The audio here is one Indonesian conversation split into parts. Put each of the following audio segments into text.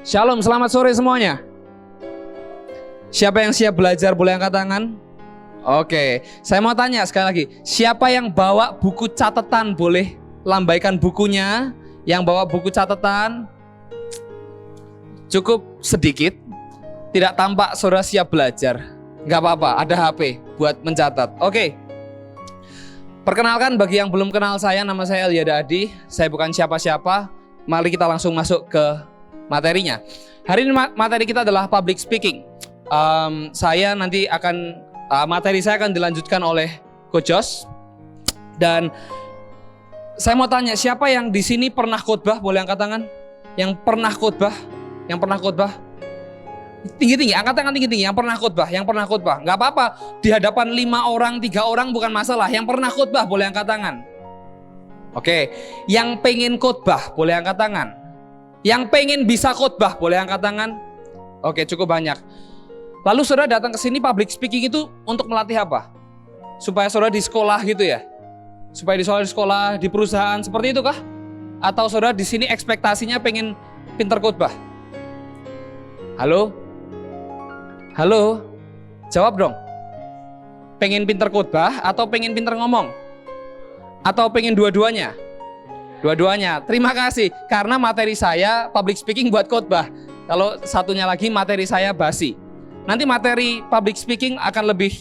Shalom, selamat sore semuanya. Siapa yang siap belajar boleh angkat tangan? Oke, saya mau tanya sekali lagi. Siapa yang bawa buku catatan boleh lambaikan bukunya? Yang bawa buku catatan cukup sedikit. Tidak tampak saudara siap belajar. Gak apa-apa, ada HP buat mencatat. Oke. Perkenalkan bagi yang belum kenal saya, nama saya Elyada Adi. Saya bukan siapa-siapa. Mari kita langsung masuk ke materinya. Hari ini materi kita adalah public speaking. Saya nanti akan materi saya akan dilanjutkan oleh Coach Jos. Dan saya mau tanya, siapa yang di sini pernah khotbah? Boleh angkat tangan. Yang pernah khotbah? Yang pernah khotbah? Tinggi-tinggi, angkat tangan tinggi-tinggi. Yang pernah khotbah, yang pernah khotbah. Nggak apa-apa, di hadapan 5 orang, 3 orang bukan masalah. Yang pernah khotbah boleh angkat tangan. Oke, yang pengen khotbah boleh angkat tangan. Yang pengen bisa khotbah boleh angkat tangan. Oke, cukup banyak. Lalu saudara datang ke sini public speaking itu untuk melatih apa? Supaya saudara di sekolah gitu ya? Supaya di sekolah, di perusahaan seperti itu kah? Atau saudara di sini ekspektasinya pengen pinter khotbah? Halo? Halo? Jawab dong. Pengen pinter khotbah atau pengen pinter ngomong? Atau pengen dua-duanya? Dua-duanya. Terima kasih karena materi saya public speaking buat khotbah. Kalau satunya lagi materi saya basi. Nanti materi public speaking akan lebih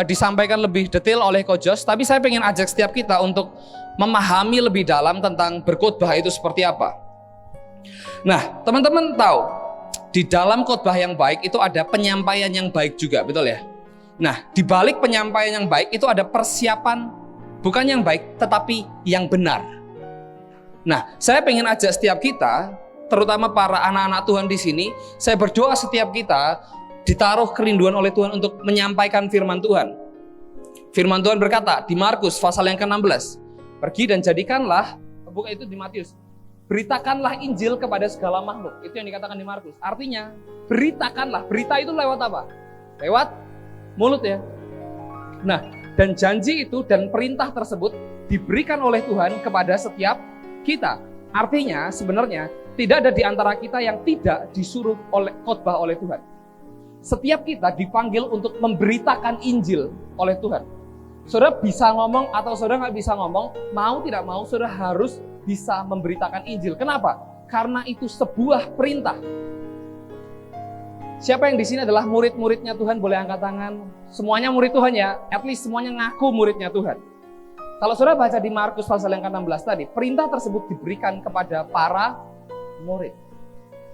disampaikan lebih detail oleh Coach Jos, tapi saya pengen ajak setiap kita untuk memahami lebih dalam tentang berkhotbah itu seperti apa. Nah, teman-teman tahu di dalam khotbah yang baik itu ada penyampaian yang baik juga, betul ya? Nah, di balik penyampaian yang baik itu ada persiapan bukan yang baik tetapi yang benar. Nah, saya pengen ajak setiap kita, terutama para anak-anak Tuhan di sini, saya berdoa setiap kita ditaruh kerinduan oleh Tuhan untuk menyampaikan firman Tuhan. Firman Tuhan berkata di Markus pasal yang ke-16, pergi dan jadikanlah, bukan itu di Matius, beritakanlah Injil kepada segala makhluk. Itu yang dikatakan di Markus. Artinya, beritakanlah. Berita itu lewat apa? Lewat mulut ya. Nah, dan janji itu dan perintah tersebut diberikan oleh Tuhan kepada setiap kita. Artinya, sebenarnya tidak ada di antara kita yang tidak disuruh khotbah oleh Tuhan. Setiap kita dipanggil untuk memberitakan Injil oleh Tuhan. Saudara bisa ngomong atau saudara nggak bisa ngomong, mau tidak mau saudara harus bisa memberitakan Injil. Kenapa? Karena itu sebuah perintah. Siapa yang di sini adalah murid-muridnya Tuhan boleh angkat tangan. Semuanya murid Tuhan ya, at least semuanya ngaku muridnya Tuhan. Kalau saudara baca di Markus pasal yang ke-16 tadi, perintah tersebut diberikan kepada para murid.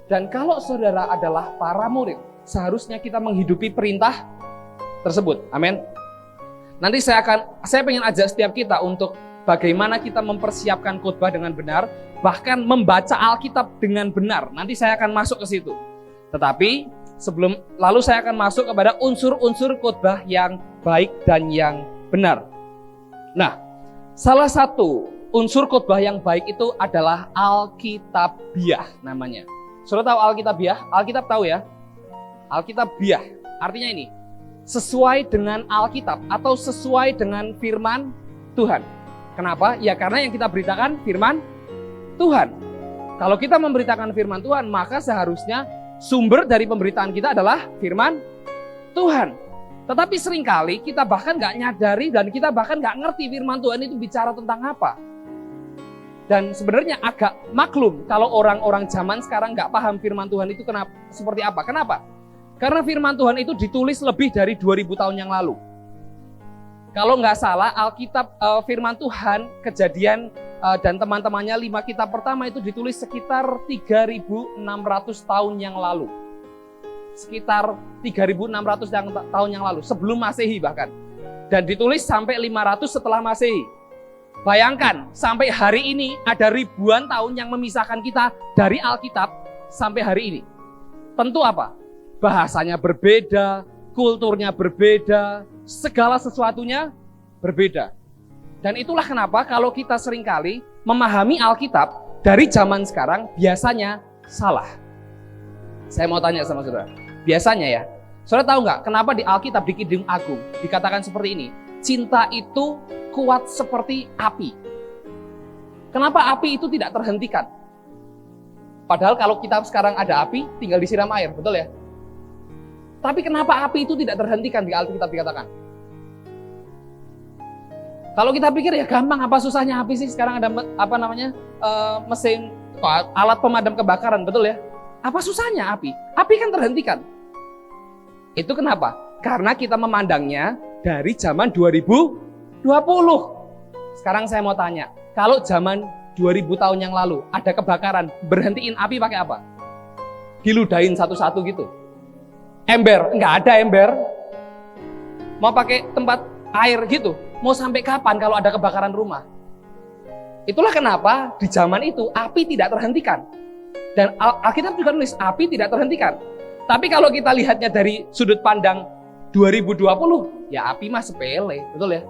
Dan kalau saudara adalah para murid, seharusnya kita menghidupi perintah tersebut. Amin. Nanti saya pengen ajak setiap kita untuk bagaimana kita mempersiapkan khotbah dengan benar, bahkan membaca Alkitab dengan benar. Nanti saya akan masuk ke situ. Tetapi lalu saya akan masuk kepada unsur-unsur khotbah yang baik dan yang benar. Nah, salah satu unsur khotbah yang baik itu adalah Alkitabiah namanya. Saudara tahu Alkitabiah? Alkitab tahu ya? Alkitabiah artinya ini, sesuai dengan Alkitab atau sesuai dengan firman Tuhan. Kenapa? Ya karena yang kita beritakan firman Tuhan. Kalau kita memberitakan firman Tuhan, maka seharusnya sumber dari pemberitaan kita adalah firman Tuhan. Tetapi seringkali kita bahkan gak nyadari dan kita bahkan gak ngerti firman Tuhan itu bicara tentang apa. Dan sebenarnya agak maklum kalau orang-orang zaman sekarang gak paham firman Tuhan itu seperti apa. Kenapa? Karena firman Tuhan itu ditulis lebih dari 2000 tahun yang lalu. Kalau nggak salah, Alkitab firman Tuhan, Kejadian dan teman-temannya 5 kitab pertama itu ditulis sekitar 3600 tahun yang lalu. Sekitar 3600 tahun yang lalu, sebelum Masehi bahkan. Dan ditulis sampai 500 setelah Masehi. Bayangkan, sampai hari ini ada ribuan tahun yang memisahkan kita dari Alkitab sampai hari ini. Tentu apa? Bahasanya berbeda, kulturnya berbeda, segala sesuatunya berbeda. Dan itulah kenapa kalau kita seringkali memahami Alkitab dari zaman sekarang biasanya salah. Saya mau tanya sama saudara, biasanya ya, saudara tahu nggak kenapa di Alkitab di Kidung Agung dikatakan seperti ini? Cinta itu kuat seperti api. Kenapa api itu tidak terhentikan? Padahal kalau kita sekarang ada api, tinggal disiram air, betul ya? Tapi kenapa api itu tidak terhentikan di Alkitab dikatakan? Kalau kita pikir ya gampang, apa susahnya api sih? Sekarang ada mesin alat pemadam kebakaran, betul ya? Apa susahnya api? Api kan terhentikan. Itu kenapa? Karena kita memandangnya dari zaman 2020. Sekarang saya mau tanya, kalau zaman 2000 tahun yang lalu ada kebakaran, berhentiin api pakai apa? Diludahin satu-satu gitu. Ember, nggak ada ember. Mau pakai tempat air gitu. Mau sampai kapan kalau ada kebakaran rumah? Itulah kenapa di zaman itu api tidak terhentikan. Dan Alkitab juga nulis api tidak terhentikan. Tapi kalau kita lihatnya dari sudut pandang 2020, ya api mah sepele, betul ya?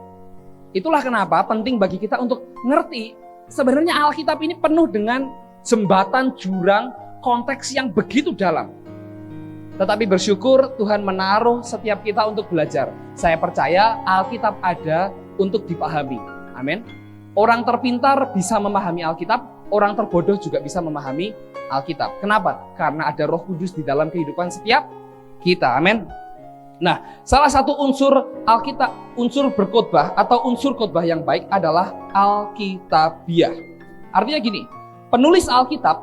Itulah kenapa penting bagi kita untuk ngerti sebenarnya Alkitab ini penuh dengan jembatan, jurang, konteks yang begitu dalam. Tetapi bersyukur Tuhan menaruh setiap kita untuk belajar. Saya percaya Alkitab ada untuk dipahami. Amin. Orang terpintar bisa memahami Alkitab, orang terbodoh juga bisa memahami Alkitab. Kenapa? Karena ada Roh Kudus di dalam kehidupan setiap kita. Amin. Nah, salah satu unsur Alkitab, unsur berkhotbah atau unsur khotbah yang baik adalah Alkitabiah. Artinya gini, penulis Alkitab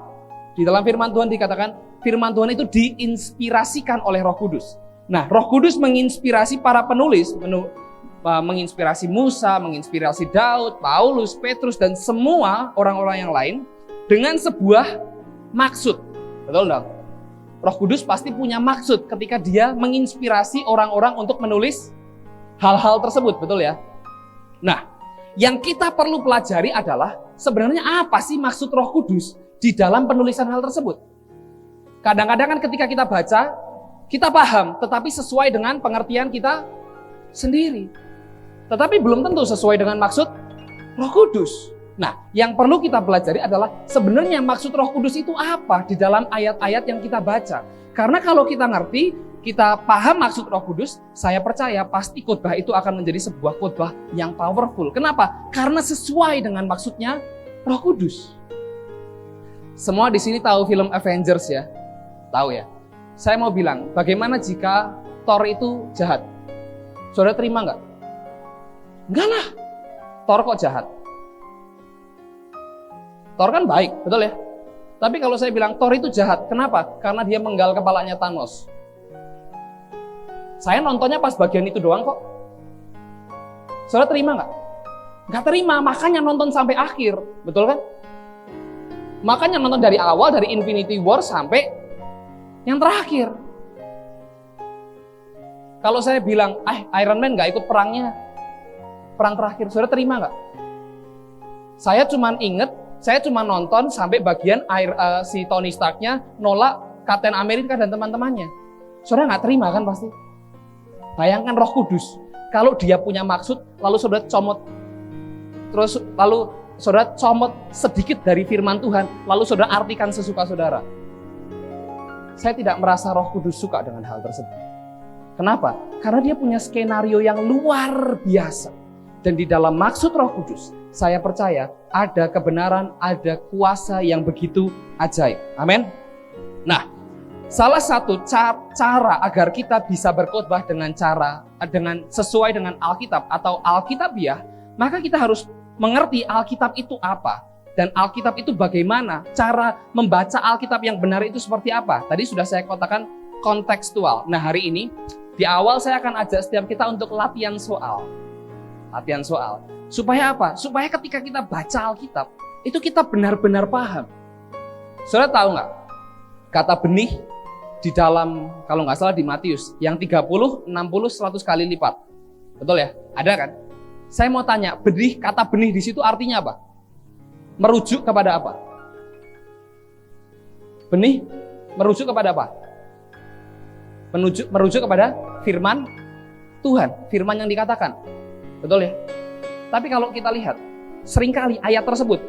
di dalam firman Tuhan dikatakan firman Tuhan itu diinspirasikan oleh Roh Kudus. Nah, Roh Kudus menginspirasi para penulis, menginspirasi Musa, menginspirasi Daud, Paulus, Petrus, dan semua orang-orang yang lain dengan sebuah maksud. Betul dong? Roh Kudus pasti punya maksud ketika dia menginspirasi orang-orang untuk menulis hal-hal tersebut, betul ya? Nah, yang kita perlu pelajari adalah sebenarnya apa sih maksud Roh Kudus di dalam penulisan hal tersebut? Kadang-kadang kan ketika kita baca, kita paham, tetapi sesuai dengan pengertian kita sendiri. Tetapi belum tentu sesuai dengan maksud Roh Kudus. Nah, yang perlu kita pelajari adalah sebenarnya maksud Roh Kudus itu apa di dalam ayat-ayat yang kita baca. Karena kalau kita ngerti, kita paham maksud Roh Kudus, saya percaya pasti khotbah itu akan menjadi sebuah khotbah yang powerful. Kenapa? Karena sesuai dengan maksudnya Roh Kudus. Semua di sini tahu film Avengers ya? Tahu ya? Saya mau bilang, bagaimana jika Thor itu jahat? Saudara terima nggak? Enggak lah, Thor kok jahat? Thor kan baik, betul ya? Tapi kalau saya bilang Thor itu jahat, kenapa? Karena dia menggal kepalanya Thanos. Saya nontonnya pas bagian itu doang kok. Saudara terima nggak? Nggak terima, makanya nonton sampai akhir, betul kan? Makanya nonton dari awal, dari Infinity War sampai yang terakhir. Kalau saya bilang, Iron Man nggak ikut perangnya, perang terakhir, saudara terima nggak? Saya cuma nonton sampai bagian si Tony Stark-nya nolak Kapten Amerika dan teman-temannya. Saudara nggak terima kan pasti? Bayangkan Roh Kudus, kalau dia punya maksud, lalu saudara comot, lalu saudara comot sedikit dari firman Tuhan, lalu saudara artikan sesuka saudara. Saya tidak merasa Roh Kudus suka dengan hal tersebut. Kenapa? Karena dia punya skenario yang luar biasa. Dan di dalam maksud Roh Kudus, saya percaya ada kebenaran, ada kuasa yang begitu ajaib. Amin. Nah, salah satu cara agar kita bisa berkhotbah dengan sesuai dengan Alkitab atau Alkitabiah, maka kita harus mengerti Alkitab itu apa dan Alkitab itu bagaimana, cara membaca Alkitab yang benar itu seperti apa. Tadi sudah saya katakan kontekstual. Nah, hari ini di awal saya akan ajak setiap kita untuk latihan soal. Latihan soal. Supaya apa? Supaya ketika kita baca Alkitab, itu kita benar-benar paham. Saudara tahu nggak? Kata benih di dalam, kalau nggak salah di Matius, yang 30, 60, 100 kali lipat. Betul ya? Ada kan? Saya mau tanya, kata benih di situ artinya apa? Merujuk kepada apa? Benih merujuk kepada apa? Merujuk kepada firman Tuhan, firman yang dikatakan. Betul ya? Tapi kalau kita lihat, seringkali ayat tersebut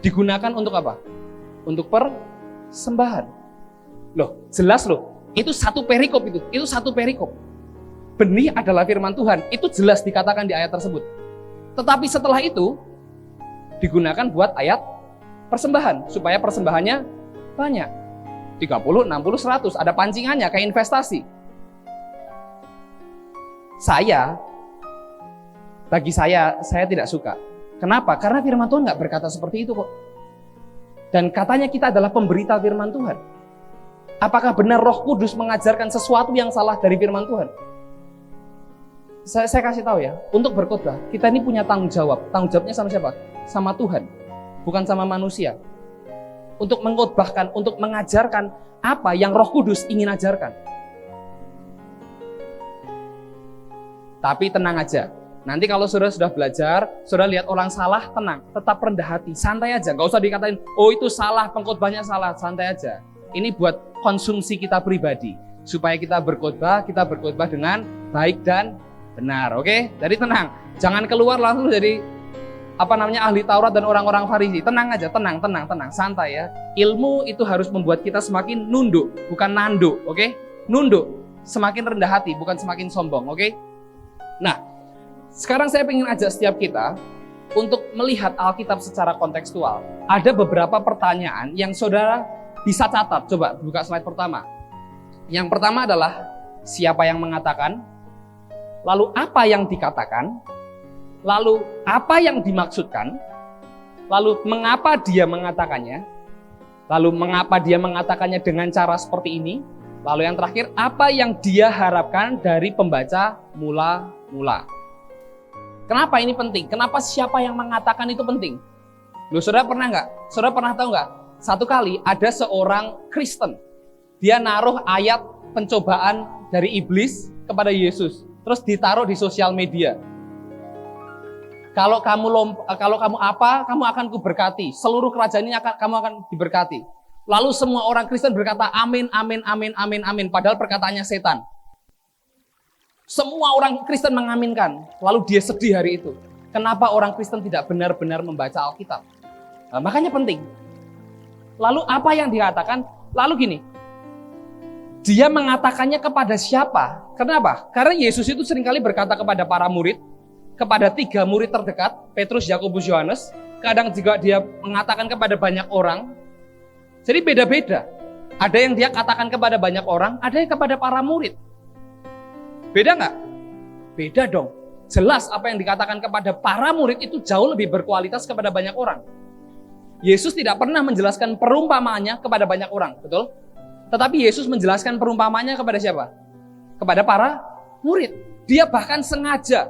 digunakan untuk apa? Untuk persembahan. Loh, jelas loh. Itu satu perikop itu satu perikop. Benih adalah firman Tuhan, itu jelas dikatakan di ayat tersebut. Tetapi setelah itu digunakan buat ayat persembahan, supaya persembahannya Banyak. 30, 60, 100. Ada pancingannya kayak investasi. Bagi saya tidak suka. Kenapa? Karena firman Tuhan nggak berkata seperti itu kok. Dan katanya kita adalah pemberita firman Tuhan. Apakah benar Roh Kudus mengajarkan sesuatu yang salah dari firman Tuhan? Saya kasih tahu ya, untuk berkhotbah, kita ini punya tanggung jawab. Tanggung jawabnya sama siapa? Sama Tuhan, bukan sama manusia. Untuk mengkhotbahkan, untuk mengajarkan apa yang Roh Kudus ingin ajarkan. Tapi tenang aja, nanti kalau saudara sudah belajar, saudara lihat orang salah, tenang, tetap rendah hati, santai aja. Gak usah dikatain, oh itu salah, pengkhotbahnya salah, santai aja. Ini buat konsumsi kita pribadi, supaya kita berkhotbah dengan baik dan benar, oke? Jadi tenang, jangan keluar langsung jadi ahli Taurat dan orang-orang Farisi. Tenang aja, tenang, santai ya. Ilmu itu harus membuat kita semakin nunduk, bukan nanduk, oke? Nunduk, semakin rendah hati, bukan semakin sombong, oke? Nah, sekarang saya ingin ajak setiap kita untuk melihat Alkitab secara kontekstual. Ada beberapa pertanyaan yang saudara bisa catat. Coba buka slide pertama. Yang pertama adalah siapa yang mengatakan, lalu apa yang dikatakan, lalu apa yang dimaksudkan, lalu mengapa dia mengatakannya, lalu mengapa dia mengatakannya dengan cara seperti ini, lalu yang terakhir apa yang dia harapkan dari pembaca mula-mula. Kenapa ini penting? Kenapa siapa yang mengatakan itu penting? Loh, saudara pernah nggak? Saudara pernah tahu nggak? Satu kali ada seorang Kristen, dia naruh ayat pencobaan dari iblis kepada Yesus, terus ditaruh di sosial media. Kalau kamu kamu akan kuberkati. Seluruh kerajaan ini kamu akan diberkati. Lalu semua orang Kristen berkata amin, amin, amin, amin, amin. Padahal perkataannya setan. Semua orang Kristen mengaminkan. Lalu dia sedih hari itu. Kenapa orang Kristen tidak benar-benar membaca Alkitab? Nah, makanya penting. Lalu apa yang dikatakan? Lalu gini. Dia mengatakannya kepada siapa? Kenapa? Karena Yesus itu seringkali berkata kepada para murid, kepada 3 murid terdekat, Petrus, Yakobus, Yohanes. Kadang juga dia mengatakan kepada banyak orang. Jadi beda-beda. Ada yang dia katakan kepada banyak orang, ada yang kepada para murid. Beda nggak? Beda dong. Jelas apa yang dikatakan kepada para murid itu jauh lebih berkualitas kepada banyak orang. Yesus tidak pernah menjelaskan perumpamaannya kepada banyak orang, betul? Tetapi Yesus menjelaskan perumpamaannya kepada siapa? Kepada para murid. Dia bahkan sengaja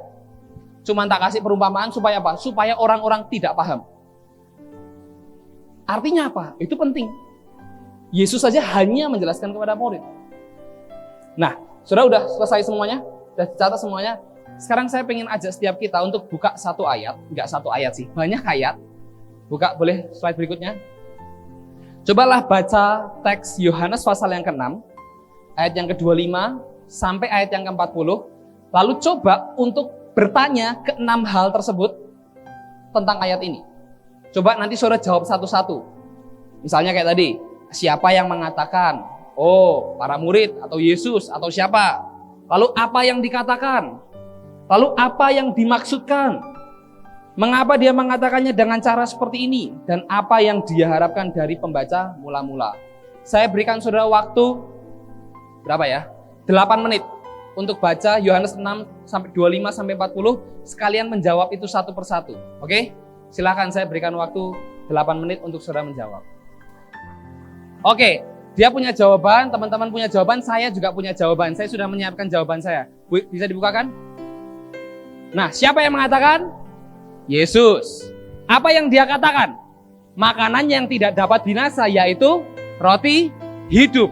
cuma tak kasih perumpamaan supaya apa? Supaya orang-orang tidak paham. Artinya apa? Itu penting. Yesus saja hanya menjelaskan kepada murid. Nah, saudara udah selesai semuanya? Sudah dicatat semuanya? Sekarang saya pengen ajak setiap kita untuk buka satu ayat. Enggak satu ayat sih, banyak ayat. Buka, boleh slide berikutnya. Cobalah baca teks Yohanes pasal yang ke-6, ayat yang ke-25 sampai ayat yang ke-40. Lalu coba untuk bertanya ke 6 hal tersebut tentang ayat ini. Coba nanti saudara jawab satu-satu. Misalnya kayak tadi, siapa yang mengatakan? Oh, para murid atau Yesus atau siapa? Lalu apa yang dikatakan? Lalu apa yang dimaksudkan? Mengapa dia mengatakannya dengan cara seperti ini? Dan apa yang dia harapkan dari pembaca mula-mula? Saya berikan saudara waktu berapa ya? 8 menit untuk baca Yohanes 6 sampai 25 sampai 40, sekalian menjawab itu satu persatu. Oke? Silakan, saya berikan waktu 8 menit untuk saudara menjawab. Oke, dia punya jawaban, teman-teman punya jawaban, saya juga punya jawaban. Saya sudah menyiapkan jawaban saya. Bisa dibukakan? Nah, siapa yang mengatakan? Yesus. Apa yang dia katakan? Makanan yang tidak dapat binasa, yaitu roti hidup.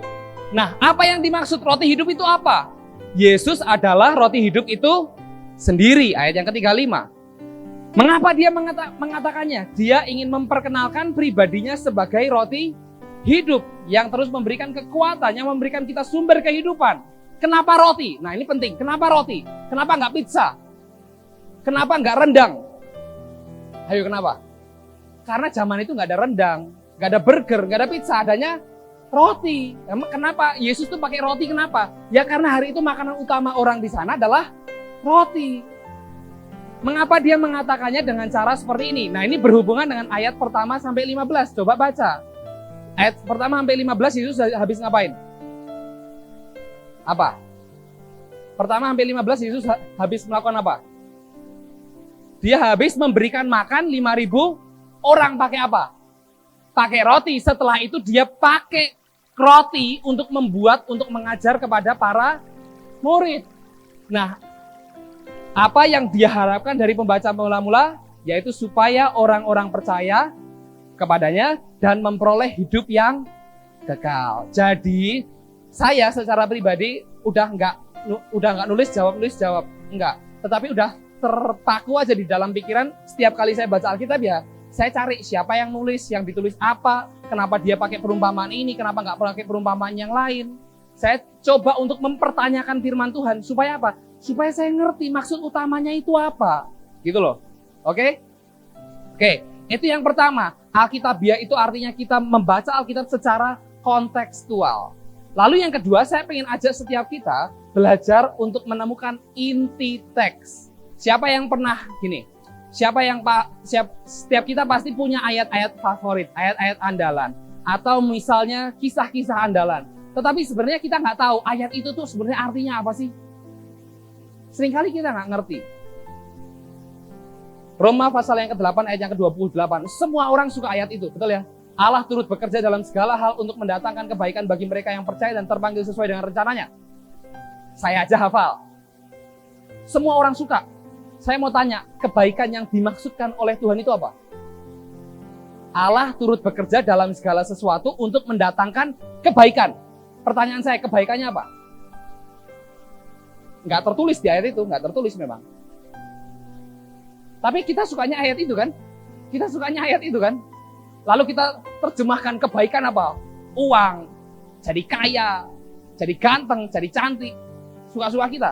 Nah, apa yang dimaksud roti hidup itu apa? Yesus adalah roti hidup itu sendiri. Ayat yang ke-35. Mengapa dia mengatakannya? Dia ingin memperkenalkan pribadinya sebagai roti hidup yang terus memberikan kekuatan, yang memberikan kita sumber kehidupan. Kenapa roti? Nah, ini penting. Kenapa roti? Kenapa nggak pizza? Kenapa nggak rendang? Ayo, kenapa? Karena zaman itu nggak ada rendang, nggak ada burger, nggak ada pizza, adanya roti. Kenapa Yesus tuh pakai roti? Kenapa? Ya karena hari itu makanan utama orang di sana adalah roti. Mengapa dia mengatakannya dengan cara seperti ini? Nah, ini berhubungan dengan ayat pertama sampai 15. Coba baca. Ayat pertama sampai 15 Yesus habis ngapain? Apa? Pertama sampai 15 Yesus habis melakukan apa? Dia habis memberikan makan 5.000 orang pakai apa? Pakai roti. Setelah itu dia pakai roti untuk mengajar kepada para murid. Nah, apa yang dia harapkan dari pembaca mula-mula? Yaitu supaya orang-orang percaya kepadanya dan memperoleh hidup yang kekal. Jadi, saya secara pribadi udah nggak nulis jawab, enggak. Tetapi udah terpaku aja di dalam pikiran. Setiap kali saya baca Alkitab ya, saya cari siapa yang nulis, yang ditulis apa, kenapa dia pakai perumpamaan ini, kenapa nggak pakai perumpamaan yang lain. Saya coba untuk mempertanyakan firman Tuhan supaya apa? Supaya saya ngerti maksud utamanya itu apa, gitu loh. Oke, itu yang pertama. Alkitabiah itu artinya kita membaca Alkitab secara kontekstual. Lalu yang kedua, saya pengen ajak setiap kita belajar untuk menemukan inti teks. Siapa yang pernah gini? Setiap kita pasti punya ayat-ayat favorit, ayat-ayat andalan, atau misalnya kisah-kisah andalan. Tetapi sebenarnya kita nggak tahu ayat itu tuh sebenarnya artinya apa sih? Seringkali kita nggak ngerti. Roma pasal yang ke-8 ayat yang ke-28. Semua orang suka ayat itu, betul ya? Allah turut bekerja dalam segala hal untuk mendatangkan kebaikan bagi mereka yang percaya dan terpanggil sesuai dengan rencananya. Saya aja hafal. Semua orang suka. Saya mau tanya, kebaikan yang dimaksudkan oleh Tuhan itu apa? Allah turut bekerja dalam segala sesuatu untuk mendatangkan kebaikan. Pertanyaan saya, kebaikannya apa? Nggak tertulis di ayat itu, nggak tertulis memang. Tapi kita sukanya ayat itu kan? Kita sukanya ayat itu kan? Lalu kita terjemahkan kebaikan apa? Uang, jadi kaya, jadi ganteng, jadi cantik. Suka-suka kita.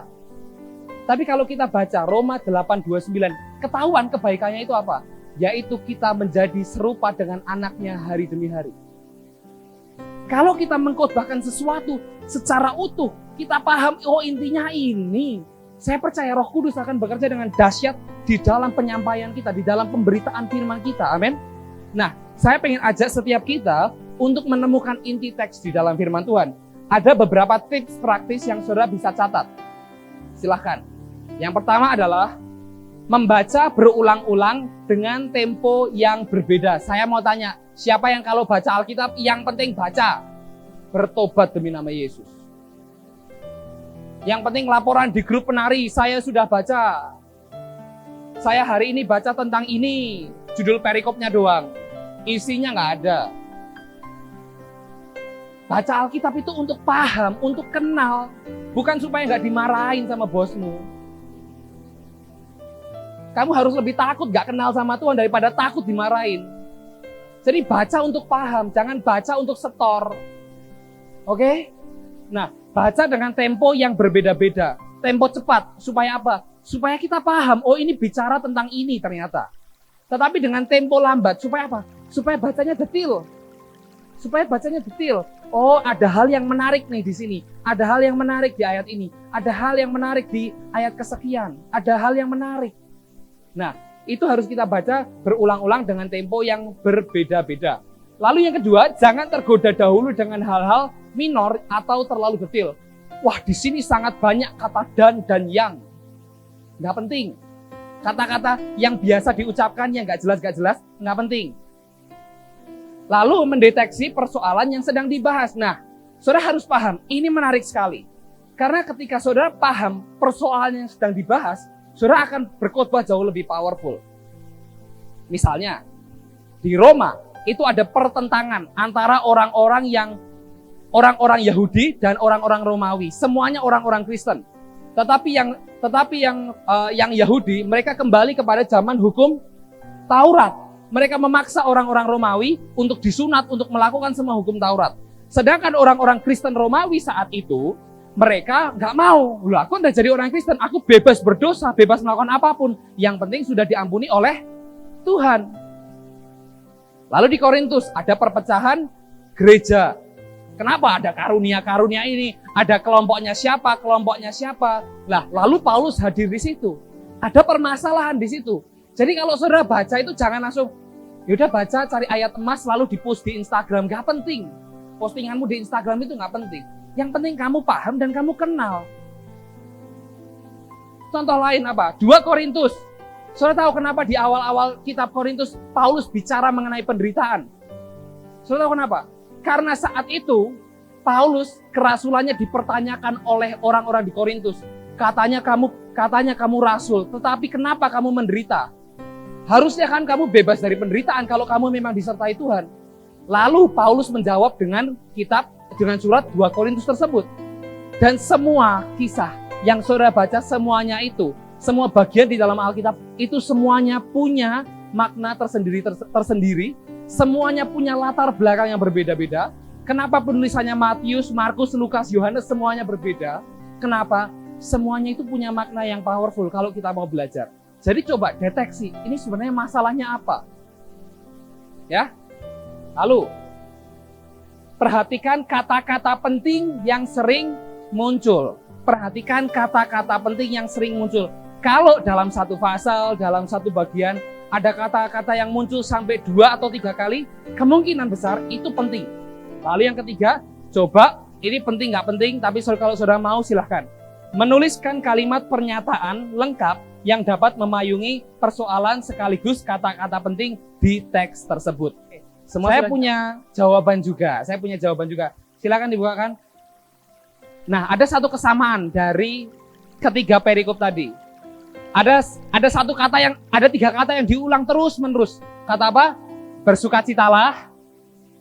Tapi kalau kita baca Roma 8:29, ketahuan kebaikannya itu apa? Yaitu kita menjadi serupa dengan anaknya hari demi hari. Kalau kita mengkhotbahkan sesuatu secara utuh, kita paham, oh intinya ini. Saya percaya Roh Kudus akan bekerja dengan dahsyat di dalam penyampaian kita, di dalam pemberitaan firman kita. Amin. Nah, saya pengen ajak setiap kita untuk menemukan inti teks di dalam firman Tuhan. Ada beberapa tips praktis yang saudara bisa catat. Silahkan. Yang pertama adalah membaca berulang-ulang dengan tempo yang berbeda. Saya mau tanya, siapa yang kalau baca Alkitab yang penting baca? Bertobat demi nama Yesus. Yang penting laporan di grup penari, saya sudah baca. Saya hari ini baca tentang ini, judul perikopnya doang. Isinya nggak ada. Baca Alkitab itu untuk paham, untuk kenal. Bukan supaya nggak dimarahin sama bosmu. Kamu harus lebih takut nggak kenal sama Tuhan daripada takut dimarahin. Jadi baca untuk paham, jangan baca untuk setor. Oke? Nah, baca dengan tempo yang berbeda-beda. Tempo cepat, supaya apa? Supaya kita paham, oh ini bicara tentang ini ternyata. Tetapi dengan tempo lambat, supaya apa? Supaya bacanya detil. Oh, ada hal yang menarik nih di sini. Ada hal yang menarik di ayat ini. Ada hal yang menarik di ayat kesekian. Ada hal yang menarik. Nah, itu harus kita baca berulang-ulang dengan tempo yang berbeda-beda. Lalu yang kedua, jangan tergoda dahulu dengan hal-hal minor atau terlalu detail. Wah, di sini sangat banyak kata dan yang. Nggak penting. Kata-kata yang biasa diucapkan yang nggak jelas, nggak penting. Lalu mendeteksi persoalan yang sedang dibahas. Nah, saudara harus paham, ini menarik sekali. Karena ketika saudara paham persoalan yang sedang dibahas, saudara akan berkhotbah jauh lebih powerful. Misalnya, di Roma, itu ada pertentangan antara orang-orang Yahudi dan orang-orang Romawi. Semuanya orang-orang Kristen. Tetapi yang Yahudi, mereka kembali kepada zaman hukum Taurat. Mereka memaksa orang-orang Romawi untuk disunat, untuk melakukan semua hukum Taurat. Sedangkan orang-orang Kristen Romawi saat itu, mereka nggak mau. Loh, aku udah jadi orang Kristen, aku bebas berdosa, bebas melakukan apapun. Yang penting sudah diampuni oleh Tuhan. Lalu di Korintus ada perpecahan gereja. Kenapa ada karunia-karunia ini? Ada kelompoknya siapa? Lah, lalu Paulus hadir di situ. Ada permasalahan di situ. Jadi kalau saudara baca itu jangan langsung, Yaudah baca, cari ayat emas lalu di-post di Instagram, gak penting. Postinganmu di Instagram itu gak penting. Yang penting kamu paham dan kamu kenal. Contoh lain apa? 2 Korintus. Saudara tahu kenapa di awal-awal kitab Korintus Paulus bicara mengenai penderitaan? Saudara tahu kenapa? Karena saat itu Paulus kerasulannya dipertanyakan oleh orang-orang di Korintus. Katanya kamu rasul, tetapi kenapa kamu menderita? Harusnya kan kamu bebas dari penderitaan kalau kamu memang disertai Tuhan. Lalu Paulus menjawab dengan surat 2 Korintus tersebut. Dan semua kisah yang saudara baca, semuanya itu, semua bagian di dalam Alkitab itu semuanya punya makna tersendiri, semuanya punya latar belakang yang berbeda-beda. Kenapa penulisannya Matius, Markus, Lukas, Yohanes semuanya berbeda? Kenapa? Semuanya itu punya makna yang powerful kalau kita mau belajar. Jadi coba deteksi, ini sebenarnya masalahnya apa? Ya. Lalu perhatikan kata-kata penting yang sering muncul. Perhatikan kata-kata penting yang sering muncul. Kalau dalam satu pasal, dalam satu bagian, ada kata-kata yang muncul sampai 2 atau 3 kali, kemungkinan besar itu penting. Lalu yang ketiga, coba, ini penting nggak penting, tapi kalau saudara mau silahkan. Menuliskan kalimat pernyataan lengkap yang dapat memayungi persoalan sekaligus kata-kata penting di teks tersebut. Saya punya jawaban juga, Silakan dibukakan. Nah, ada satu kesamaan dari ketiga perikop tadi. Ada 3 kata yang diulang terus-menerus. Kata apa? Bersukacitalah,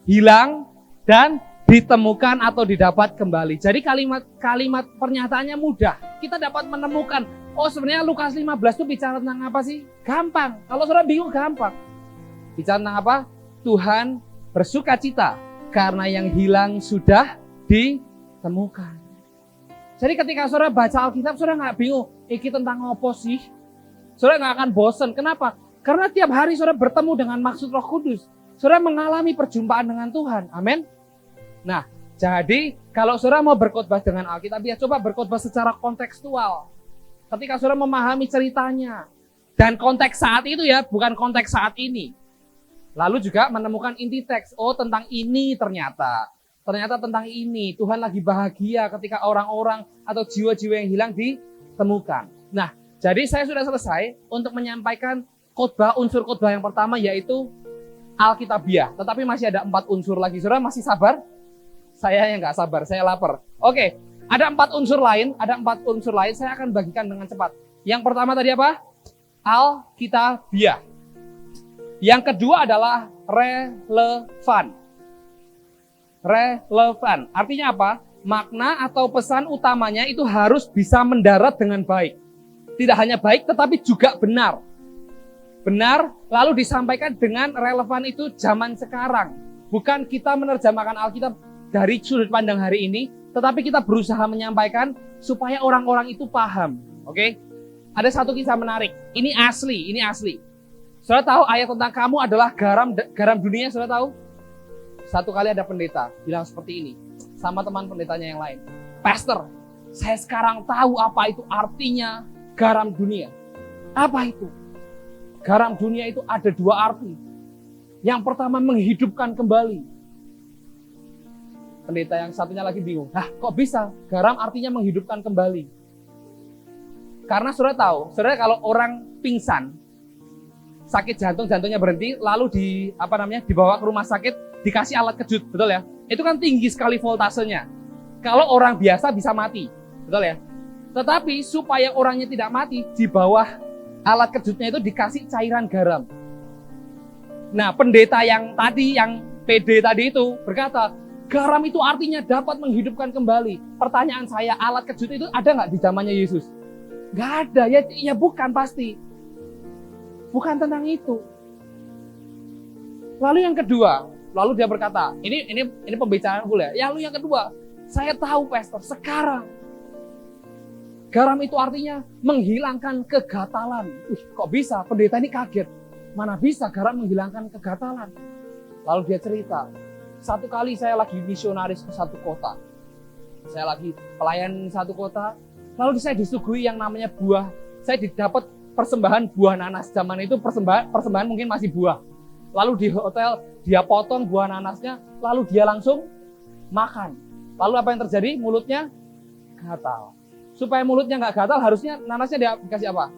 hilang, dan ditemukan atau didapat kembali. Jadi kalimat pernyataannya mudah. Kita dapat menemukan, oh sebenarnya Lukas 15 itu bicara tentang apa sih? Gampang. Kalau saudara bingung, gampang. Bicara tentang apa? Tuhan bersukacita karena yang hilang sudah ditemukan. Jadi ketika saudara baca Alkitab, saudara nggak bingung, ini tentang apa sih? Saudara nggak akan bosan. Kenapa? Karena tiap hari saudara bertemu dengan maksud Roh Kudus. Saudara mengalami perjumpaan dengan Tuhan. Amin. Nah, jadi kalau saudara mau berkhotbah dengan Alkitab, ya coba berkhotbah secara kontekstual. Ketika saudara memahami ceritanya. Dan konteks saat itu ya, bukan konteks saat ini. Lalu juga menemukan inti teks. Oh, tentang ini ternyata tentang ini. Tuhan lagi bahagia ketika orang-orang atau jiwa-jiwa yang hilang ditemukan. Nah, jadi saya sudah selesai untuk menyampaikan unsur khotbah yang pertama, yaitu Alkitabiah. Tetapi masih ada 4 unsur lagi. Saudara masih sabar? Saya yang nggak sabar, saya lapar. Oke, ada 4 unsur lain. Saya akan bagikan dengan cepat. Yang pertama tadi apa? Alkitabiah. Yang kedua adalah relevan. Artinya apa? Makna atau pesan utamanya itu harus bisa mendarat dengan baik. Tidak hanya baik, tetapi juga benar. Benar, lalu disampaikan dengan relevan itu zaman sekarang. Bukan kita menerjemahkan Alkitab dari sudut pandang hari ini, tetapi kita berusaha menyampaikan supaya orang-orang itu paham. Oke? Ada satu kisah menarik. Ini asli. Saudara tahu ayat tentang kamu adalah garam dunia, saudara tahu? Satu kali ada pendeta bilang seperti ini sama teman pendetanya yang lain. Pastor, saya sekarang tahu apa itu artinya garam dunia. Apa itu? Garam dunia itu ada 2 arti. Yang pertama menghidupkan kembali. Pendeta yang satunya lagi bingung. Kok bisa garam artinya menghidupkan kembali? Karena saudara tahu, saudara kalau orang pingsan, sakit jantungnya berhenti, lalu dibawa ke rumah sakit, dikasih alat kejut, betul ya? Itu kan tinggi sekali voltasenya. Kalau orang biasa bisa mati, betul ya? Tetapi supaya orangnya tidak mati, di bawah alat kejutnya itu dikasih cairan garam. Nah, pendeta yang PD tadi itu berkata, garam itu artinya dapat menghidupkan kembali. Pertanyaan saya, alat kejut itu ada nggak di zamannya Yesus? Nggak ada, ya bukan pasti. Bukan tentang itu. Lalu yang kedua, lalu dia berkata, ini pembicaraan boleh. Lalu yang kedua, saya tahu pastor, sekarang garam itu artinya menghilangkan kegatalan. Kok bisa? Pendeta ini kaget. Mana bisa garam menghilangkan kegatalan? Lalu dia cerita, satu kali saya lagi misionaris ke satu kota. Saya lagi pelayan satu kota, lalu saya disuguhi yang namanya buah. Saya didapat persembahan buah nanas. Zaman itu persembahan mungkin masih buah. Lalu di hotel dia potong buah nanasnya, lalu dia langsung makan. Lalu apa yang terjadi? Mulutnya gatal. Supaya mulutnya nggak gatal, harusnya nanasnya dia dikasih apa?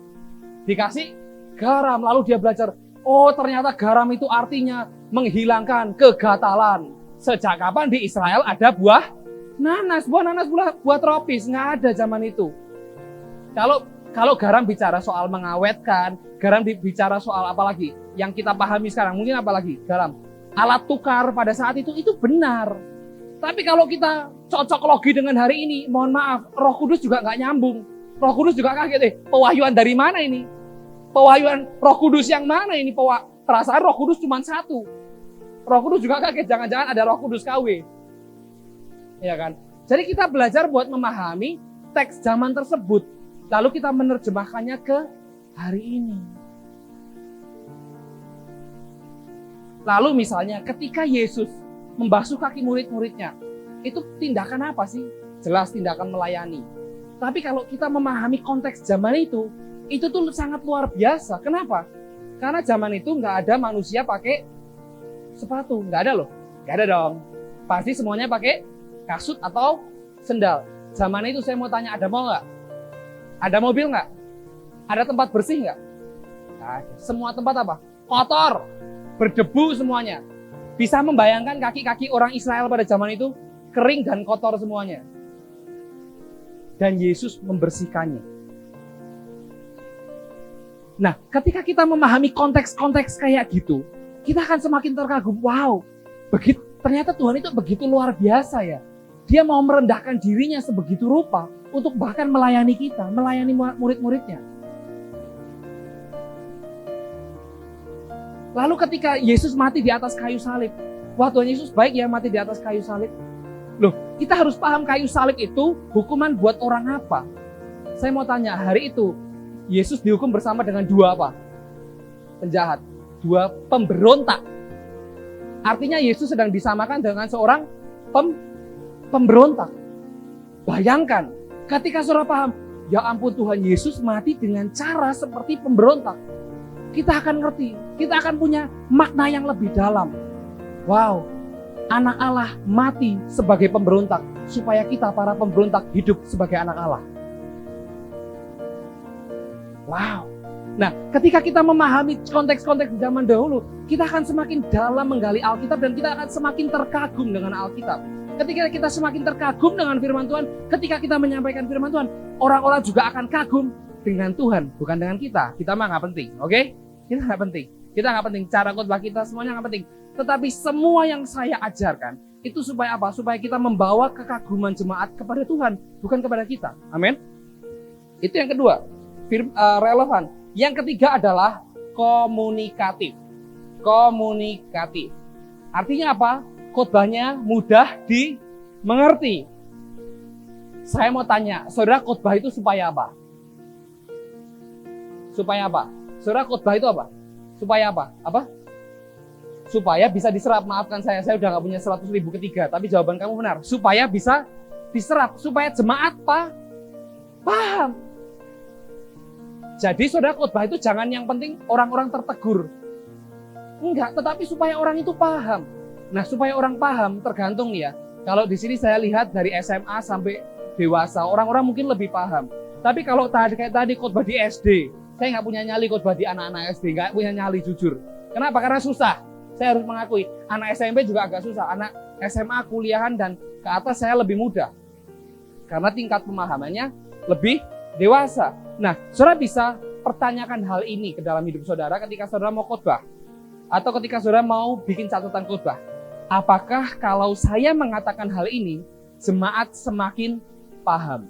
Dikasih garam. Lalu dia belajar, oh ternyata garam itu artinya menghilangkan kegatalan. Sejak kapan di Israel ada buah nanas? Buah tropis, nggak ada zaman itu. Kalau garam bicara soal mengawetkan, garam bicara soal apa lagi? Yang kita pahami sekarang, mungkin apa lagi? Garam. Alat tukar pada saat itu benar. Tapi kalau kita cocok logi dengan hari ini, mohon maaf, Roh Kudus juga nggak nyambung. Roh Kudus juga kaget, pewahyuan dari mana ini? Pewahyuan Roh Kudus yang mana ini? Perasaan Roh Kudus cuma satu. Roh Kudus juga kaget, jangan-jangan ada Roh Kudus KW. Ya kan? Jadi kita belajar buat memahami teks zaman tersebut. Lalu kita menerjemahkannya ke hari ini. Lalu misalnya ketika Yesus membasuh kaki murid-muridnya, itu tindakan apa sih? Jelas tindakan melayani. Tapi kalau kita memahami konteks zaman itu tuh sangat luar biasa. Kenapa? Karena zaman itu nggak ada manusia pakai sepatu. Nggak ada loh. Nggak ada dong. Pasti semuanya pakai kasut atau sendal. Zaman itu saya mau tanya, ada mall nggak? Ada mobil nggak? Ada tempat bersih nggak? Nggak ada. Semua tempat apa? Kotor, berdebu semuanya. Bisa membayangkan kaki-kaki orang Israel pada zaman itu kering dan kotor semuanya. Dan Yesus membersihkannya. Nah, ketika kita memahami konteks-konteks kayak gitu, kita akan semakin terkagum. Wow, ternyata Tuhan itu begitu luar biasa ya. Dia mau merendahkan dirinya sebegitu rupa untuk bahkan melayani kita, melayani murid-muridnya. Lalu ketika Yesus mati di atas kayu salib, wah Tuhan Yesus baik ya mati di atas kayu salib. Loh, kita harus paham kayu salib itu hukuman buat orang apa? Saya mau tanya, hari itu Yesus dihukum bersama dengan dua apa? Penjahat, dua pemberontak. Artinya Yesus sedang disamakan dengan seorang pemberontak. Bayangkan, ketika saudara paham, ya ampun Tuhan Yesus mati dengan cara seperti pemberontak. Kita akan ngerti, kita akan punya makna yang lebih dalam. Wow, anak Allah mati sebagai pemberontak, supaya kita para pemberontak hidup sebagai anak Allah. Wow. Nah, ketika kita memahami konteks-konteks zaman dahulu, kita akan semakin dalam menggali Alkitab dan kita akan semakin terkagum dengan Alkitab. Ketika kita semakin terkagum dengan firman Tuhan, ketika kita menyampaikan firman Tuhan, orang-orang juga akan kagum dengan Tuhan, bukan dengan kita. Kita mah nggak penting, oke? Kita nggak penting. Kita nggak penting. Cara khotbah kita semuanya nggak penting. Tetapi semua yang saya ajarkan itu supaya apa? Supaya kita membawa kekaguman jemaat kepada Tuhan, bukan kepada kita. Amin. Itu yang kedua, relevan. Yang ketiga adalah komunikatif. Komunikatif. Artinya apa? Khotbahnya mudah dimengerti. Saya mau tanya, saudara, khotbah itu supaya apa? Supaya apa? Saudara, khotbah itu apa? Supaya apa? Apa? Supaya bisa diserap. Maafkan saya udah gak punya 100.000 ketiga. Tapi jawaban kamu benar. Supaya bisa diserap. Supaya jemaat paham. Jadi saudara, khotbah itu jangan yang penting orang-orang tertegur. Enggak, tetapi supaya orang itu paham. Nah, supaya orang paham tergantung ya. Kalau di sini saya lihat dari SMA sampai dewasa, orang-orang mungkin lebih paham. Tapi kalau kayak tadi khotbah di SD, saya nggak punya nyali khotbah di anak-anak SD, nggak punya nyali jujur. Kenapa? Karena susah. Saya harus mengakui. Anak SMP juga agak susah. Anak SMA, kuliahan dan ke atas saya lebih mudah. Karena tingkat pemahamannya lebih dewasa. Nah, saudara bisa pertanyakan hal ini ke dalam hidup saudara ketika saudara mau khotbah. Atau ketika saudara mau bikin catatan khotbah. Apakah kalau saya mengatakan hal ini, jemaat semakin paham?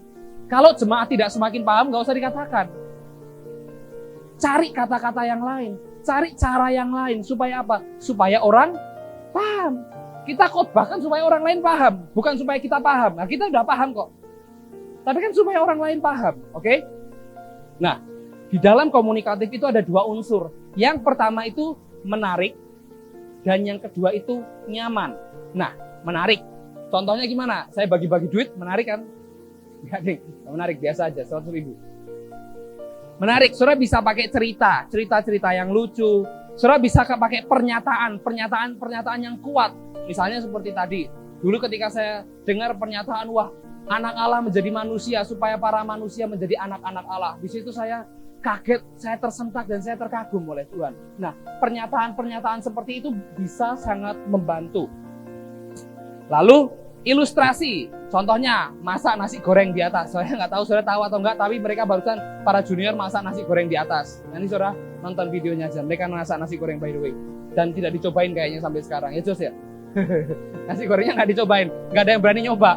Kalau jemaat tidak semakin paham, nggak usah dikatakan. Cari kata-kata yang lain, cari cara yang lain. Supaya apa? Supaya orang paham. Kita khotbahkan supaya orang lain paham, bukan supaya kita paham. Nah, kita udah paham kok. Tapi kan supaya orang lain paham, oke? Nah, di dalam komunikatif itu ada dua unsur. Yang pertama itu menarik, dan yang kedua itu nyaman. Nah, menarik. Contohnya gimana? Saya bagi-bagi duit, menarik kan? Enggak deh, menarik biasa aja, 100.000. Menarik, saudara bisa pakai cerita yang lucu, Saudara bisa pakai pernyataan yang kuat. Misalnya seperti tadi. Dulu ketika saya dengar pernyataan, wah, anak Allah menjadi manusia supaya para manusia menjadi anak-anak Allah. Di situ saya kaget, saya tersentak dan saya terkagum oleh Tuhan. Nah, pernyataan-pernyataan seperti itu bisa sangat membantu. Lalu ilustrasi, contohnya masak nasi goreng di atas. Saya nggak tahu saudara tahu atau enggak, tapi mereka barusan para junior masak nasi goreng di atas. Nanti saudara nonton videonya aja, mereka masak nasi goreng by the way. Dan tidak dicobain kayaknya sampai sekarang, ya Jos ya. Nasi gorengnya nggak dicobain, nggak ada yang berani nyoba.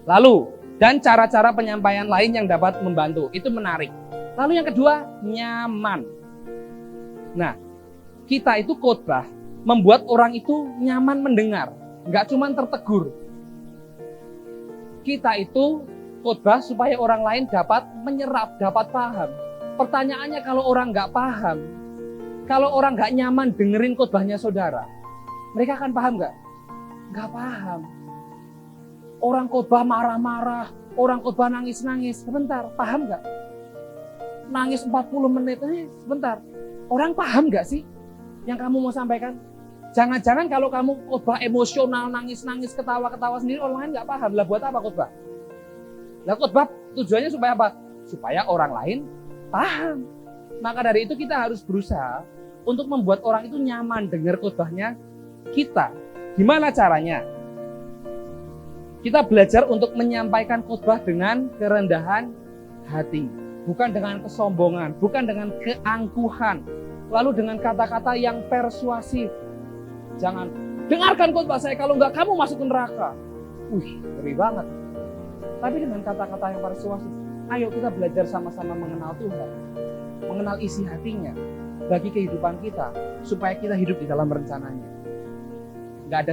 Lalu, dan cara-cara penyampaian lain yang dapat membantu, itu menarik. Lalu yang kedua, nyaman. Nah, kita itu khotbah membuat orang itu nyaman mendengar, nggak cuma tertegur. Kita itu khotbah supaya orang lain dapat menyerap, dapat paham. Pertanyaannya kalau orang nggak paham, kalau orang nggak nyaman dengerin khotbahnya saudara, mereka akan paham nggak? Nggak paham. Orang khotbah marah-marah, orang khotbah nangis-nangis, sebentar, paham nggak? Nangis 40 menit, sebentar. Orang paham nggak sih yang kamu mau sampaikan? Jangan-jangan kalau kamu khotbah emosional, nangis-nangis, ketawa-ketawa sendiri, orang lain nggak paham. Lah buat apa khotbah? Lah khotbah tujuannya supaya apa? Supaya orang lain paham. Maka dari itu kita harus berusaha untuk membuat orang itu nyaman dengar khotbahnya kita. Gimana caranya? Kita belajar untuk menyampaikan khotbah dengan kerendahan hati, bukan dengan kesombongan, bukan dengan keangkuhan, lalu dengan kata-kata yang persuasif. Jangan, dengarkan khotbah saya, kalau enggak kamu masuk ke neraka. Ngeri banget. Tapi dengan kata-kata yang persuasif, ayo kita belajar sama-sama mengenal Tuhan, mengenal isi hatinya bagi kehidupan kita, supaya kita hidup di dalam rencananya. Nggak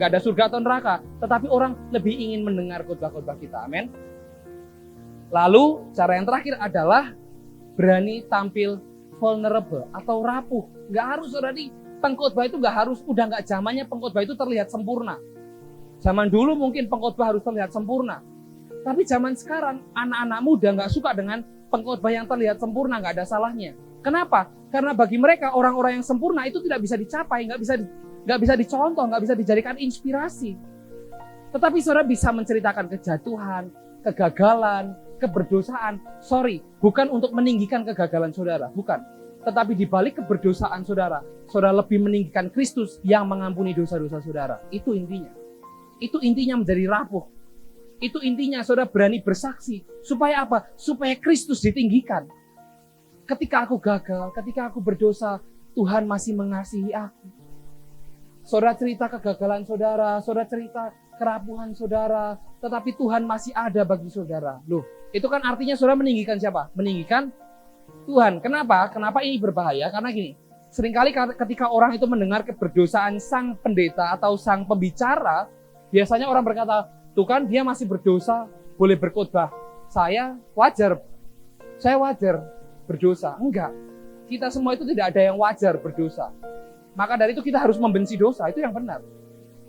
ada surga atau neraka, tetapi orang lebih ingin mendengar khotbah-khotbah kita. Amin. Lalu cara yang terakhir adalah berani tampil vulnerable atau rapuh. Nggak harus, saudara, di pengkhotbah itu nggak harus, udah nggak zamannya pengkhotbah itu terlihat sempurna. Zaman dulu mungkin pengkhotbah harus terlihat sempurna, tapi zaman sekarang anak-anak muda nggak suka dengan pengkhotbah yang terlihat sempurna. Nggak ada salahnya. Kenapa? Karena bagi mereka orang-orang yang sempurna itu tidak bisa dicapai, nggak bisa dicontoh, nggak bisa dijadikan inspirasi. Tetapi saudara bisa menceritakan kejatuhan, kegagalan, keberdosaan. Sorry, bukan untuk meninggikan kegagalan saudara, bukan. Tetapi di balik keberdosaan saudara, saudara lebih meninggikan Kristus yang mengampuni dosa-dosa saudara. Itu intinya. Itu intinya menjadi rapuh. Itu intinya saudara berani bersaksi. Supaya apa? Supaya Kristus ditinggikan. Ketika aku gagal, ketika aku berdosa, Tuhan masih mengasihi aku. Saudara cerita kegagalan saudara, saudara cerita kerapuhan saudara, tetapi Tuhan masih ada bagi saudara. Loh, itu kan artinya saudara meninggikan siapa? Meninggikan Tuhan. Kenapa? Kenapa ini berbahaya? Karena gini, seringkali ketika orang itu mendengar keberdosaan sang pendeta atau sang pembicara, biasanya orang berkata, tuh kan dia masih berdosa, boleh berkhotbah. Saya wajar berdosa. Enggak, kita semua itu tidak ada yang wajar berdosa. Maka dari itu kita harus membenci dosa, itu yang benar.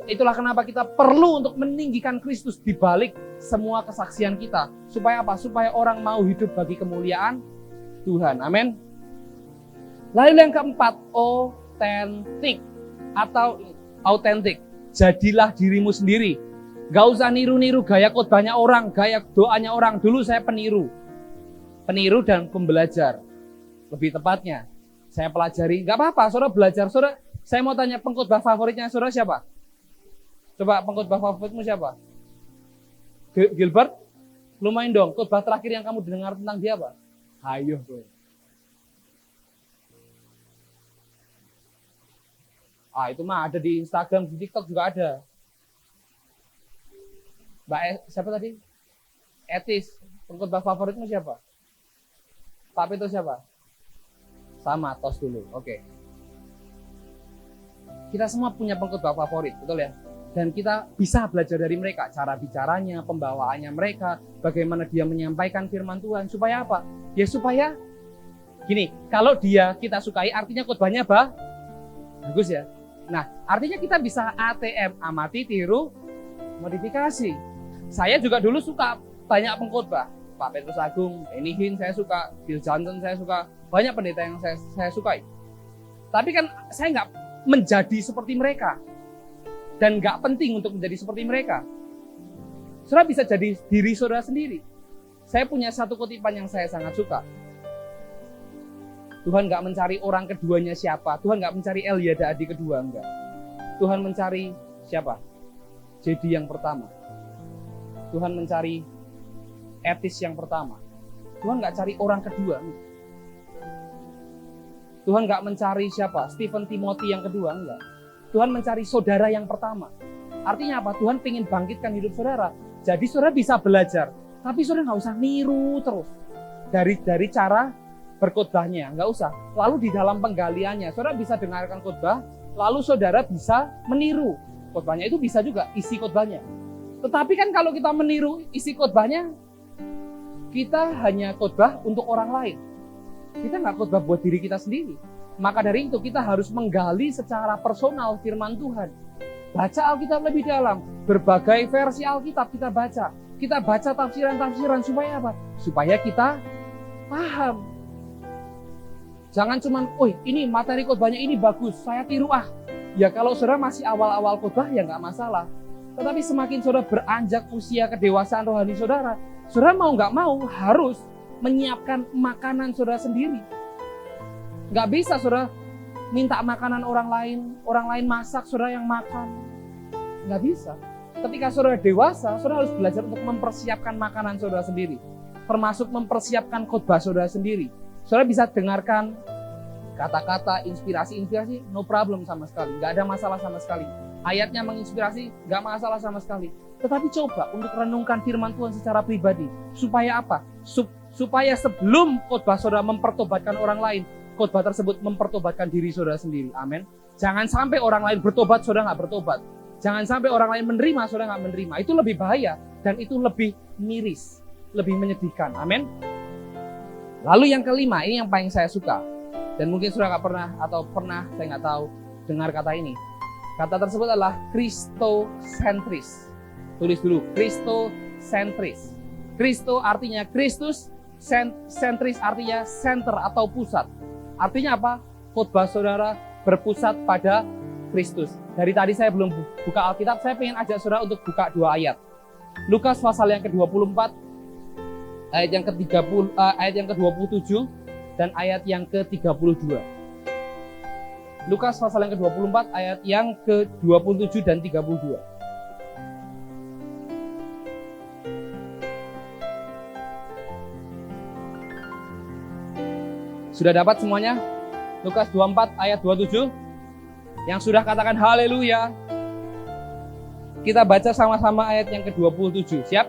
Itulah kenapa kita perlu untuk meninggikan Kristus di balik semua kesaksian kita. Supaya apa? Supaya orang mau hidup bagi kemuliaan Tuhan. Amin. Lalu yang keempat, autentik. Jadilah dirimu sendiri. Gak usah niru-niru gaya khotbahnya orang, gaya doanya orang. Dulu saya peniru dan pembelajar. Lebih tepatnya, saya pelajari. Gak apa-apa, saudara belajar. Saudara, saya mau tanya pengkhotbah favoritnya saudara siapa? Coba pengkhotbah favoritmu siapa? Gilbert? Lumayan dong, khotbah terakhir yang kamu dengar tentang dia apa? Ayo, bro. Itu mah ada di Instagram, di TikTok juga ada. Siapa tadi? Etis. Pengkhotbah favoritmu siapa? Pak itu siapa? Sama, tos dulu. Oke. Kita semua punya pengkhotbah favorit, betul ya? Dan kita bisa belajar dari mereka, cara bicaranya, pembawaannya mereka, bagaimana dia menyampaikan firman Tuhan. Supaya apa? Ya supaya gini, kalau dia kita sukai, artinya khotbahnya bagus ya. Nah, artinya kita bisa ATM, amati, tiru, modifikasi. Saya juga dulu suka banyak pengkhotbah. Pak Petrus Agung, Benny Hinn saya suka, Bill Johnson saya suka, banyak pendeta yang saya sukai. Tapi kan saya nggak menjadi seperti mereka. Dan nggak penting untuk menjadi seperti mereka. Saudara bisa jadi diri saudara sendiri. Saya punya satu kutipan yang saya sangat suka. Tuhan nggak mencari orang keduanya siapa. Tuhan nggak mencari Eliada Adi kedua, enggak. Tuhan mencari siapa? Jadi yang pertama. Tuhan mencari etis yang pertama. Tuhan nggak cari orang kedua. Tuhan nggak mencari siapa? Stephen Timothy yang kedua, enggak. Tuhan mencari saudara yang pertama. Artinya apa? Tuhan ingin bangkitkan hidup saudara. Jadi saudara bisa belajar. Tapi saudara nggak usah niru terus. Dari cara berkhotbahnya, nggak usah. Lalu di dalam penggaliannya, saudara bisa dengarkan khotbah, lalu saudara bisa meniru khotbahnya. Itu bisa juga isi khotbahnya. Tetapi kan kalau kita meniru isi khotbahnya, kita hanya khotbah untuk orang lain. Kita nggak khotbah buat diri kita sendiri. Maka dari itu kita harus menggali secara personal firman Tuhan. Baca Alkitab lebih dalam. Berbagai versi Alkitab kita baca. Kita baca tafsiran-tafsiran supaya apa? Supaya kita paham. Jangan cuman, ini materi khotbahnya ini bagus, saya tiru ah. Ya kalau saudara masih awal-awal khotbah ya nggak masalah. Tetapi semakin saudara beranjak usia kedewasaan rohani saudara, saudara mau nggak mau harus menyiapkan makanan saudara sendiri. Nggak bisa saudara minta makanan orang lain masak, saudara yang makan. Nggak bisa. Ketika saudara dewasa, saudara harus belajar untuk mempersiapkan makanan saudara sendiri. Termasuk mempersiapkan khotbah saudara sendiri. Saudara bisa dengarkan kata-kata, inspirasi, no problem sama sekali. Nggak ada masalah sama sekali. Ayatnya menginspirasi, nggak masalah sama sekali. Tetapi coba untuk renungkan firman Tuhan secara pribadi. Supaya apa? Supaya sebelum khotbah saudara mempertobatkan orang lain, khotbah tersebut mempertobatkan diri saudara sendiri. Amin. Jangan sampai orang lain bertobat, saudara nggak bertobat. Jangan sampai orang lain menerima, saudara nggak menerima. Itu lebih bahaya dan itu lebih miris, lebih menyedihkan. Amin. Lalu yang kelima, ini yang paling saya suka. Dan mungkin saudara nggak pernah atau pernah, saya nggak tahu, dengar kata ini. Kata tersebut adalah Christocentris. Tulis dulu, Christocentris. Christo artinya Kristus, sentris artinya center atau pusat. Artinya apa? Khotbah saudara berpusat pada Kristus. Dari tadi saya belum buka Alkitab, saya ingin ajak saudara untuk buka 2 ayat. Lukas pasal yang ke-24, ayat yang ke-30, ayat yang ke-27 dan ayat yang ke-32. Lukas pasal yang ke-24, ayat yang ke-27 dan 32. Sudah dapat semuanya? Lukas 24 ayat 27. Yang sudah katakan haleluya. Kita baca sama-sama ayat yang ke-27. Siap?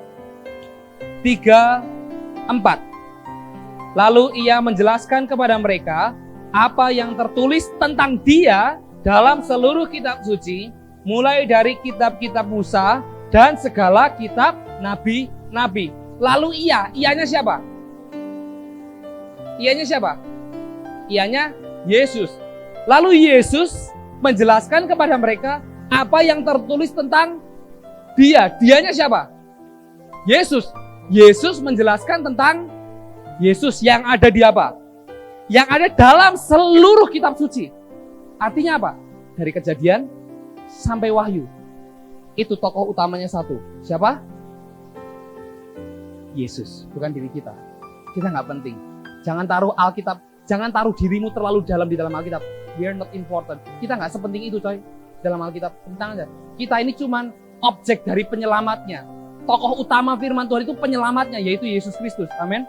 3, 4. Lalu ia menjelaskan kepada mereka apa yang tertulis tentang dia dalam seluruh kitab suci, mulai dari kitab-kitab Musa dan segala kitab nabi-nabi. Lalu ianya siapa? Ianya siapa? Ianya Yesus. Lalu Yesus menjelaskan kepada mereka apa yang tertulis tentang dia. Dianya siapa? Yesus. Yesus menjelaskan tentang Yesus yang ada di apa? Yang ada dalam seluruh kitab suci. Artinya apa? Dari Kejadian sampai Wahyu. Itu tokoh utamanya satu. Siapa? Yesus, bukan diri kita. Kita nggak penting. Jangan taruh Alkitab, jangan taruh dirimu terlalu dalam di dalam Alkitab. We are not important. Kita nggak sepenting itu, coy. Dalam Alkitab, tentang aja. Kita ini cuman objek dari penyelamatnya. Tokoh utama firman Tuhan itu penyelamatnya, yaitu Yesus Kristus. Amin.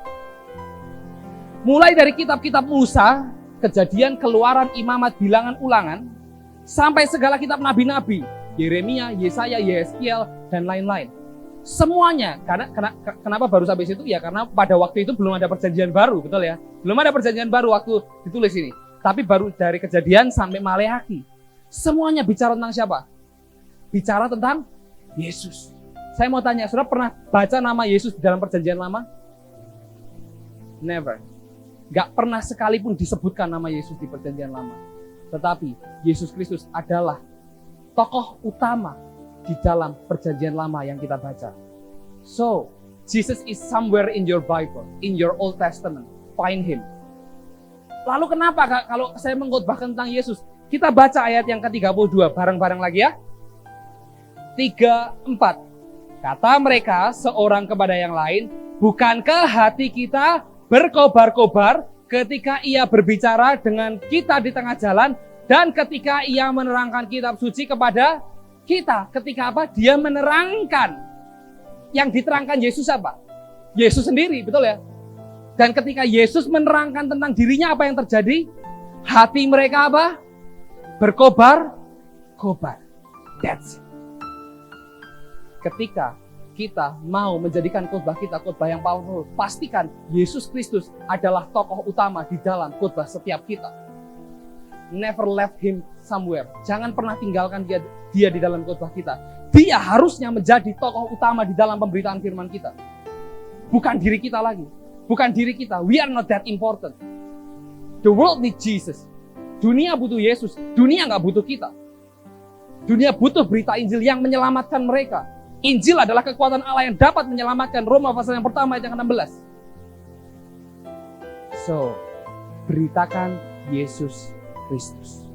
Mulai dari kitab-kitab Musa, Kejadian, Keluaran, Imamat, Bilangan, Ulangan, sampai segala kitab nabi-nabi, Yeremia, Yesaya, Yeskiel, dan lain-lain. Semuanya, kenapa baru sampai situ? Ya karena pada waktu itu belum ada perjanjian baru, betul ya? Belum ada perjanjian baru waktu ditulis ini. Tapi baru dari Kejadian sampai Maleakhi. Semuanya bicara tentang siapa? Bicara tentang Yesus. Saya mau tanya, saudara pernah baca nama Yesus di dalam perjanjian lama? Never. Gak pernah sekalipun disebutkan nama Yesus di perjanjian lama. Tetapi Yesus Kristus adalah tokoh utama di dalam perjanjian lama yang kita baca. So, Jesus is somewhere in your Bible, in your Old Testament. Find him. Lalu kenapa kalau saya mengkhotbahkan tentang Yesus? Kita baca ayat yang ke-32 bareng-bareng lagi ya. 3, 4. Kata mereka seorang kepada yang lain, bukankah hati kita berkobar-kobar ketika ia berbicara dengan kita di tengah jalan dan ketika ia menerangkan kitab suci kepada kita? Ketika apa? Dia menerangkan. Yang diterangkan Yesus apa? Yesus sendiri, betul ya? Dan ketika Yesus menerangkan tentang dirinya, apa yang terjadi? Hati mereka apa? Berkobar-kobar. That's it. Ketika kita mau menjadikan khotbah kita khotbah yang powerful, pastikan Yesus Kristus adalah tokoh utama di dalam khotbah setiap kita. Never left him somewhere. Jangan pernah tinggalkan dia di dalam khotbah kita. Dia harusnya menjadi tokoh utama di dalam pemberitaan firman kita. Bukan diri kita lagi. Bukan diri kita. We are not that important. The world needs Jesus. Dunia butuh Yesus. Dunia nggak butuh kita. Dunia butuh berita Injil yang menyelamatkan mereka. Injil adalah kekuatan Allah yang dapat menyelamatkan. Roma pasal yang pertama ayat yang 16. So, beritakan Yesus Kristus.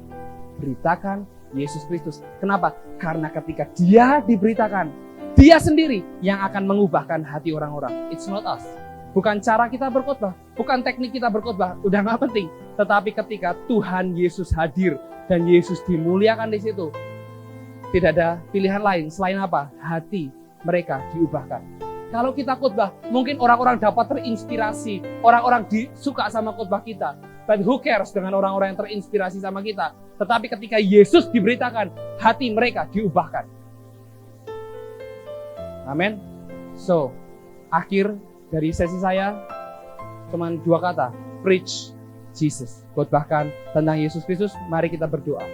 Beritakan Yesus Kristus. Kenapa? Karena ketika dia diberitakan, dia sendiri yang akan mengubahkan hati orang-orang. It's not us. Bukan cara kita berkhotbah, bukan teknik kita berkhotbah, udah nggak penting. Tetapi ketika Tuhan Yesus hadir dan Yesus dimuliakan di situ, tidak ada pilihan lain selain apa? Hati mereka diubahkan. Kalau kita khotbah, mungkin orang-orang dapat terinspirasi, orang-orang suka sama khotbah kita. But who cares dengan orang-orang yang terinspirasi sama kita? Tetapi ketika Yesus diberitakan, hati mereka diubahkan. Amin. So, akhir dari sesi saya cuma 2 kata. Preach Jesus. Khotbahkan tentang Yesus Kristus. Mari kita berdoa.